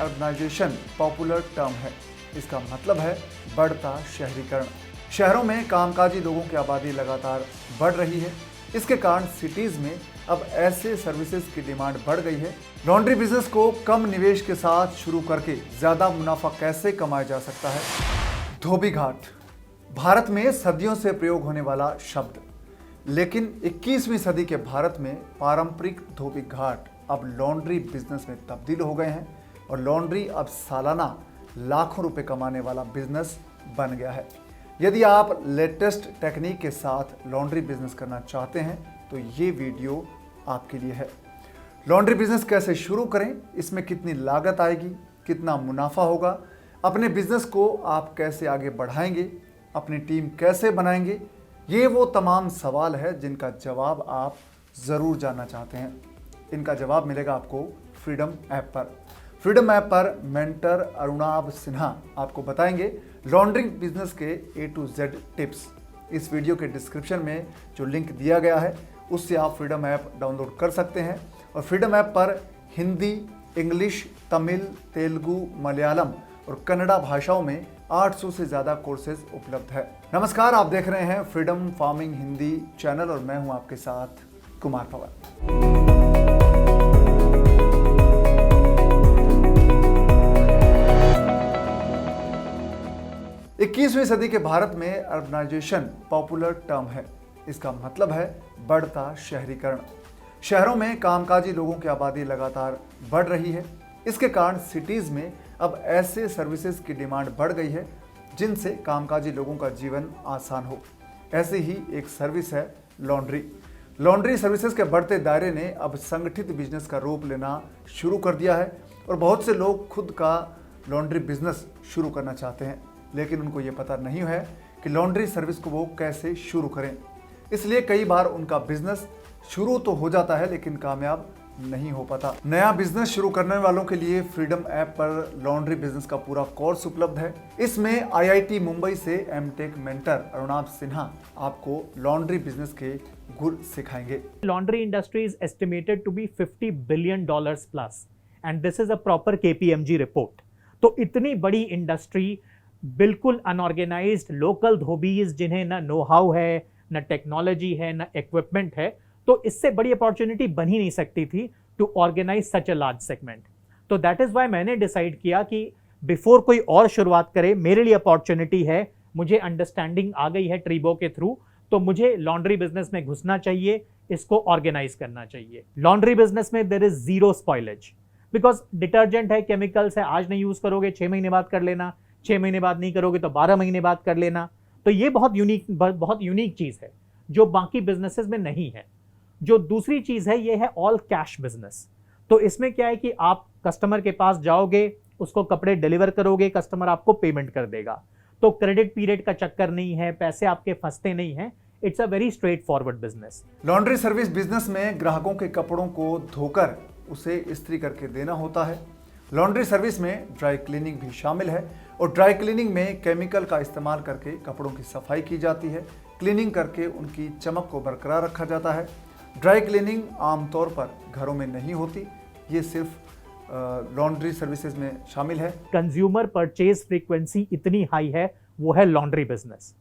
Urbanisation popular term है। इसका मतलब है बढ़ता शहरीकरण। शहरों में कामकाजी लोगों की आबादी लगातार बढ़ रही है। इसके कारण सिटीज़ में अब ऐसे सर्विसेज की डिमांड बढ़ गई है। लॉन्ड्री बिजनेस को कम निवेश के साथ शुरू करके ज़्यादा मुनाफा कैसे कमाया जा सकता है? धोबी घाट भारत में सदियों से प्रयोग होने वाला शब्द, लेकिन 21वीं सदी के भारत में पारंपरिक धोबी घाट अब लॉन्ड्री बिजनेस में तब्दील हो गए हैं और लॉन्ड्री अब सालाना लाखों रुपए कमाने वाला बिजनेस बन गया है। यदि आप लेटेस्ट टेक्निक के साथ लॉन्ड्री बिजनेस करना चाहते हैं तो ये वीडियो आपके लिए है। लॉन्ड्री बिजनेस कैसे शुरू करें, इसमें कितनी लागत आएगी, कितना मुनाफा होगा, अपने बिजनेस को आप कैसे आगे बढ़ाएंगे, अपनी टीम कैसे बनाएंगे, ये वो तमाम सवाल है जिनका जवाब आप ज़रूर जानना चाहते हैं। इनका जवाब मिलेगा आपको फ्रीडम ऐप पर। फ्रीडम ऐप पर मेंटर अरुणाभ सिन्हा आपको बताएंगे लॉन्ड्री बिजनेस के A to Z टिप्स। इस वीडियो के डिस्क्रिप्शन में जो लिंक दिया गया है उससे आप फ्रीडम ऐप डाउनलोड कर सकते हैं और फ्रीडम ऐप पर हिंदी, इंग्लिश, तमिल, तेलुगु, मलयालम और कन्नड़ा भाषाओं में 800 से ज़्यादा कोर्सेज उपलब्ध है। नमस्कार, आप देख रहे हैं फ्रीडम फार्मिंग हिंदी चैनल और मैं हूं आपके साथ कुमार पवन। 21वीं सदी के भारत में अर्बनाइजेशन पॉपुलर टर्म है। इसका मतलब है बढ़ता शहरीकरण। शहरों में कामकाजी लोगों की आबादी लगातार बढ़ रही है। इसके कारण सिटीज़ में अब ऐसे सर्विसेज की डिमांड बढ़ गई है जिनसे कामकाजी लोगों का जीवन आसान हो। ऐसे ही एक सर्विस है लॉन्ड्री। लॉन्ड्री सर्विसेज के बढ़ते दायरे ने अब संगठित बिजनेस का रूप लेना शुरू कर दिया है और बहुत से लोग खुद का लॉन्ड्री बिजनेस शुरू करना चाहते हैं, लेकिन उनको ये पता नहीं है कि लॉन्ड्री सर्विस को वो कैसे शुरू करें। इसलिए कई बार उनका बिजनेस शुरू तो हो जाता है लेकिन कामयाब नहीं हो पाता। नया बिजनेस शुरू करने वालों के लिए फ्रीडम ऐप पर लॉन्ड्री बिजनेस का पूरा कोर्स उपलब्ध है। इसमें IIT मुंबई से एमटेक मेंटर अरुणाभ सिन्हा आपको लॉन्ड्री बिजनेस के गुर सिखाएंगे। Laundry industry is estimated to be $50 billion plus and this is a proper KPMG report। तो इतनी बड़ी इंडस्ट्री, बिल्कुल अनऑर्गेनाइज्ड लोकल धोबीज जिन्हें ना नो हाउ है, ना टेक्नोलॉजी है, ना इक्विपमेंट है, तो इससे बड़ी अपॉर्चुनिटी बन ही नहीं सकती थी to organise such a large segment. तो दैट इज व्हाई मैंने डिसाइड किया कि बिफोर कोई और शुरुआत करे, मेरे लिए अपॉर्चुनिटी है, मुझे अंडरस्टैंडिंग आ गई है ट्रीबो के थ्रू, तो मुझे लॉन्ड्री बिजनेस में घुसना चाहिए, इसको ऑर्गेनाइज करना चाहिए। लॉन्ड्री बिजनेस में there is zero spoilage, because detergent है, केमिकल्स है, आज नहीं यूज करोगे 6 महीने बाद कर लेना, 6 महीने बाद नहीं करोगे तो 12 महीने बाद कर लेना। तो ये बहुत यूनिक चीज है जो बाकी बिजनेसेस में नहीं है। जो दूसरी चीज है ये है ऑल कैश बिजनेस। तो इसमें क्या है कि आप कस्टमर के पास जाओगे, उसको कपड़े डिलीवर करोगे, कस्टमर आपको पेमेंट कर देगा। तो क्रेडिट पीरियड का चक्कर नहीं है, पैसे आपके फंसते नहीं हैं। It's a very straight forward business. Laundry service business में ग्राहकों के कपड़ों को धोकर उसे इस्त्री करके देना होता है। लॉन्ड्री सर्विस में ड्राई क्लीनिंग भी शामिल है और ड्राई क्लीनिंग में केमिकल का इस्तेमाल करके कपड़ों की सफाई की जाती है। क्लीनिंग करके उनकी चमक को बरकरार रखा जाता है। ड्राई क्लीनिंग आमतौर पर घरों में नहीं होती, ये सिर्फ लॉन्ड्री सर्विसेज में शामिल है। कंज्यूमर परचेज फ्रीक्वेंसी इतनी हाई है, वो है लॉन्ड्री बिजनेस।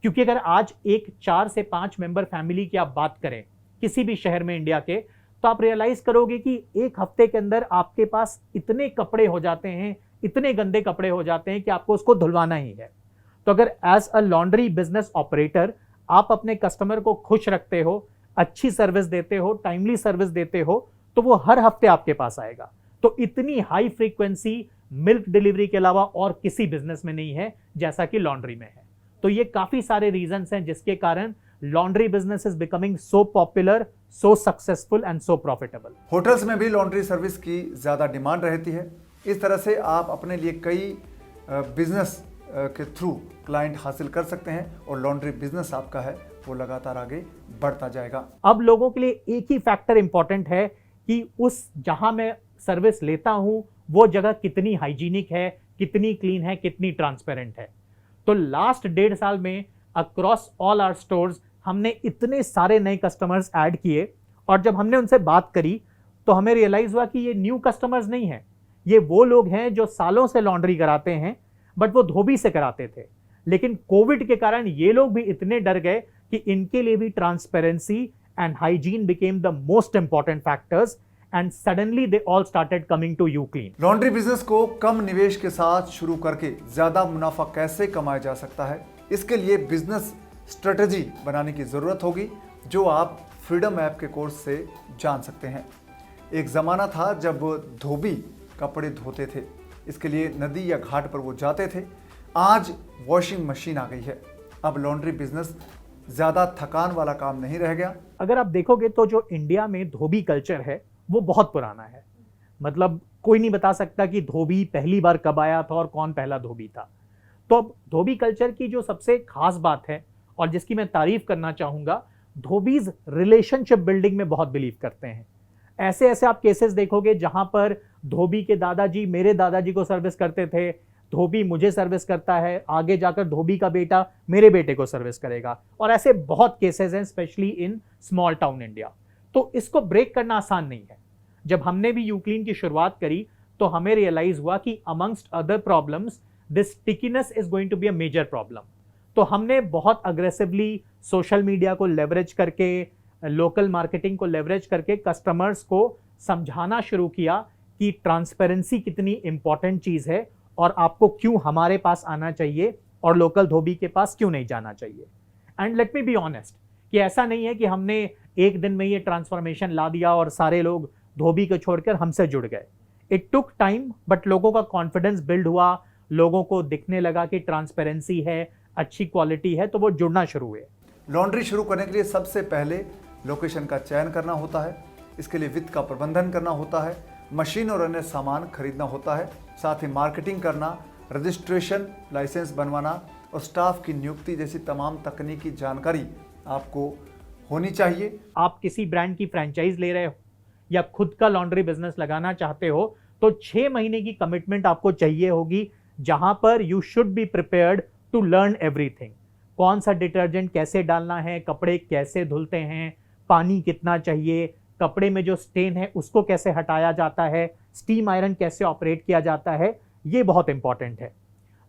क्योंकि अगर आज एक 4 से 5 मेंबर फैमिली की आप बात करें किसी भी शहर में इंडिया के, तो आप रियलाइज करोगे कि एक हफ्ते के अंदर आपके पास इतने कपड़े हो जाते हैं, इतने गंदे कपड़े हो जाते हैं कि आपको उसको धुलवाना ही है। तो अगर as a laundry business operator आप अपने कस्टमर को खुश रखते हो, अच्छी सर्विस देते हो, टाइमली सर्विस देते हो, तो वो हर हफ्ते आपके पास आएगा। तो इतनी हाई फ्रीक्वेंसी मिल्क डिलीवरी के अलावा और किसी बिजनेस में नहीं है जैसा कि लॉन्ड्री में है। तो ये काफी सारे रीजंस हैं जिसके कारण laundry business is becoming so popular, so successful and so profitable. Hotels में भी लॉन्ड्री सर्विस की ज्यादा डिमांड रहती है। इस तरह से आप अपने लिए कई बिजनेस के थ्रू क्लाइंट हासिल कर सकते हैं और लॉन्ड्री बिजनेस आपका है वो लगातार आगे बढ़ता जाएगा। अब लोगों के लिए एक ही फैक्टर इंपॉर्टेंट है कि उस जहां मैं सर्विस लेता हूं वो जगह कितनी हाइजीनिक है, कितनी क्लीन है, कितनी ट्रांसपेरेंट है। तो लास्ट 1.5 साल में अक्रॉस ऑल आवर स्टोर्स हमने इतने सारे नए कस्टमर्स ऐड किए और जब हमने उनसे बात करी तो हमें रियलाइज हुआ कि ये न्यू कस्टमर्स नहीं है, ये वो लोग हैं जो सालों से लॉन्ड्री कराते हैं, बट वो धोबी से कराते थे। लेकिन कोविड के कारण ये लोग भी इतने डर गए कि इनके लिए भी transparency and hygiene became the most important factors, and suddenly they all started coming to UClean. Laundry business को कम निवेश के साथ शुरू करके ज्यादा मुनाफा कैसे कमाया जा सकता है, इसके लिए बिजनेस स्ट्रेटजी बनाने की जरूरत होगी, जो आप फ्रीडम ऐप के कोर्स से जान सकते हैं। एक ज़माना था जब धोबी कपड़े धोते थे, इसके लिए नदी या घाट पर वो जाते थे। आज वॉशिंग मशीन आ गई है। अब लॉन्ड्री बिजनेस ज़्यादा थकान वाला काम नहीं रह गया। अगर आप देखोगे तो जो इंडिया में धोबी कल्चर है वो बहुत पुराना है। मतलब कोई नहीं बता सकता कि धोबी पहली बार कब आया था और कौन पहला धोबी था। तो अब धोबी कल्चर की जो सबसे खास बात है और जिसकी मैं तारीफ करना चाहूँगा, धोबीज रिलेशनशिप बिल्डिंग में बहुत बिलीव करते हैं। ऐसे ऐसे आप केसेस देखोगे जहां पर धोबी के दादाजी मेरे दादाजी को सर्विस करते थे, धोबी मुझे सर्विस करता है, आगे जाकर धोबी का बेटा मेरे बेटे को सर्विस करेगा, और ऐसे बहुत केसेस हैं specially in small town India. तो इसको ब्रेक करना आसान नहीं है। जब हमने भी यूक्लीन की शुरुआत करी तो हमें रियलाइज हुआ कि amongst other problems this stickiness is going to be a major problem. तो हमने बहुत अग्रेसिवली सोशल मीडिया को लेवरेज करके, लोकल मार्केटिंग को लेवरेज करके कस्टमर्स को समझाना शुरू किया कि ट्रांसपेरेंसी कितनी इंपॉर्टेंट चीज़ है और आपको क्यों हमारे पास आना चाहिए और लोकल धोबी के पास क्यों नहीं जाना चाहिए। And let me be honest कि ऐसा नहीं है कि हमने एक दिन में ये ट्रांसफॉर्मेशन ला दिया और सारे लोग धोबी को छोड़कर हमसे जुड़ गए। इट टुक टाइम, बट लोगों का कॉन्फिडेंस बिल्ड हुआ, लोगों को दिखने लगा कि ट्रांसपेरेंसी है, अच्छी क्वालिटी है, तो वो जुड़ना शुरू हुए। लॉन्ड्री शुरू करने के लिए सबसे पहले लोकेशन का चयन करना होता है, इसके लिए वित्त का प्रबंधन करना होता है, मशीन और अन्य सामान खरीदना होता है, साथ ही मार्केटिंग करना, रजिस्ट्रेशन, लाइसेंस बनवाना और स्टाफ की नियुक्ति जैसी तमाम तकनीकी जानकारी आपको होनी चाहिए। आप किसी ब्रांड की फ्रेंचाइज ले रहे हो या खुद का लॉन्ड्री बिजनेस लगाना चाहते हो तो 6 महीने की कमिटमेंट आपको चाहिए होगी, जहां पर you should be prepared to learn everything. कौन सा डिटर्जेंट कैसे डालना है, कपड़े कैसे धुलते हैं, पानी कितना चाहिए, कपड़े में जो स्टेन है उसको कैसे हटाया जाता है, स्टीम आयरन कैसे ऑपरेट किया जाता है, ये बहुत इंपॉर्टेंट है।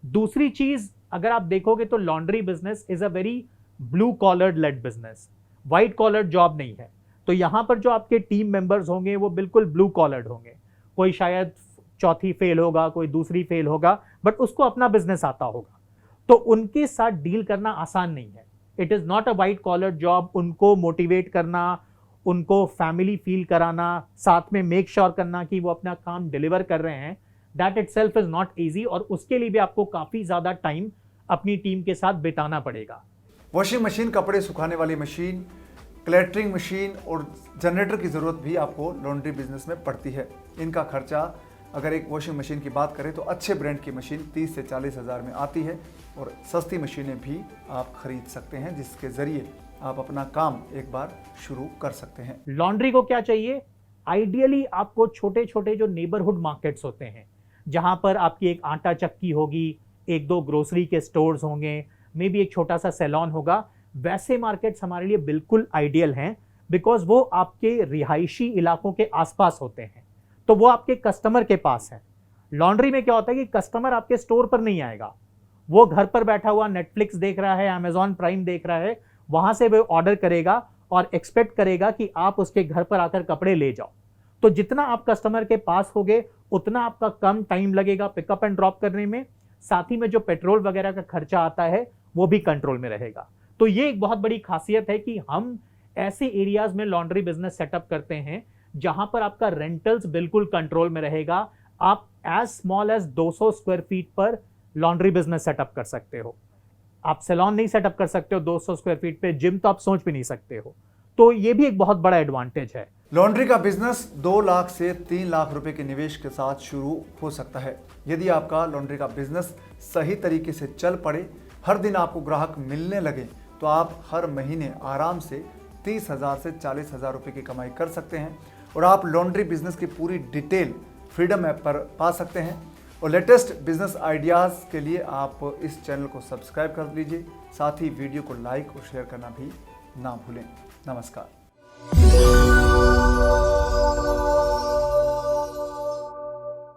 दूसरी चीज, अगर आप देखोगे तो laundry business is a very blue collared led business, white collared job नहीं है। तो यहाँ पर जो आपके टीम मेंबर्स होंगे वो बिल्कुल ब्लू कॉलर्ड होंगे। कोई शायद चौथी फेल होगा, कोई दूसरी फेल होगा, बट उसको अपना बिजनेस आता होगा, तो उनके साथ डील करना आसान नहीं है। It is not a white collar job. उनको मोटिवेट करना, उनको फैमिली फील कराना, साथ में मेक श्योर करना कि वो अपना काम डिलीवर कर रहे हैं, that itself is not easy, और उसके लिए भी आपको काफी ज्यादा टाइम अपनी टीम के साथ बिताना पड़ेगा। वॉशिंग मशीन, कपड़े सुखाने वाली मशीन, क्लैटरिंग मशीन और जनरेटर की ज़रूरत भी आपको लॉन्ड्री बिजनेस में पड़ती है। इनका खर्चा, अगर एक वॉशिंग मशीन की बात करें तो अच्छे ब्रांड की मशीन 30 से 40 हज़ार में आती है, और सस्ती मशीनें भी आप खरीद सकते हैं, जिसके ज़रिए आप अपना काम एक बार शुरू कर सकते हैं। लॉन्ड्री को क्या चाहिए? आइडियली आपको छोटे छोटे जो नेबरहुड मार्केट्स होते हैं, जहां पर आपकी एक आटा चक्की होगी, 1-2 ग्रोसरी के स्टोर्स होंगे, मे बी एक छोटा सा सैलून होगा, वैसे मार्केट्स हमारे लिए बिल्कुल आइडियल हैं, बिकॉज वो आपके रिहायशी इलाकों के आसपास होते हैं, तो वो आपके कस्टमर के पास है। लॉन्ड्री में क्या होता है कि कस्टमर आपके स्टोर पर नहीं आएगा, वो घर पर बैठा हुआ नेटफ्लिक्स देख रहा है, अमेजॉन प्राइम देख रहा है, वहां से वो ऑर्डर करेगा और एक्सपेक्ट करेगा कि आप उसके घर पर आकर कपड़े ले जाओ। तो जितना आप कस्टमर के पास होगे उतना आपका कम टाइम लगेगा पिकअप एंड ड्रॉप करने में, साथ ही में जो पेट्रोल वगैरह का खर्चा आता है वो भी कंट्रोल में रहेगा। तो ये एक बहुत बड़ी खासियत है कि हम ऐसे एरियाज में लॉन्ड्री बिजनेस सेटअप करते हैं जहां पर आपका रेंटल्स बिल्कुल कंट्रोल में रहेगा। आप as small as 200 square feet पर लॉन्ड्री बिजनेस सेटअप कर सकते हो। आप सैलून नहीं सेटअप कर सकते हो 200 स्क्वायर फीट पे, जिम तो आप सोच भी नहीं सकते हो। तो ये भी एक बहुत बड़ा एडवांटेज है। लॉन्ड्री का बिजनेस 2 लाख से 3 लाख रुपए के निवेश के साथ शुरू हो सकता है। यदि आपका लॉन्ड्री का बिजनेस सही तरीके से चल पड़े, हर दिन आपको ग्राहक मिलने लगे, तो आप हर महीने आराम से 30,000 से 40,000 रुपए की कमाई कर सकते हैं। और आप लॉन्ड्री बिजनेस की पूरी डिटेल फ्रीडम ऐप पर पा सकते हैं। और लेटेस्ट बिजनेस आइडियाज़ के लिए आप इस चैनल को सब्सक्राइब कर लीजिए, साथ ही वीडियो को लाइक और शेयर करना भी ना भूलें। नमस्कार।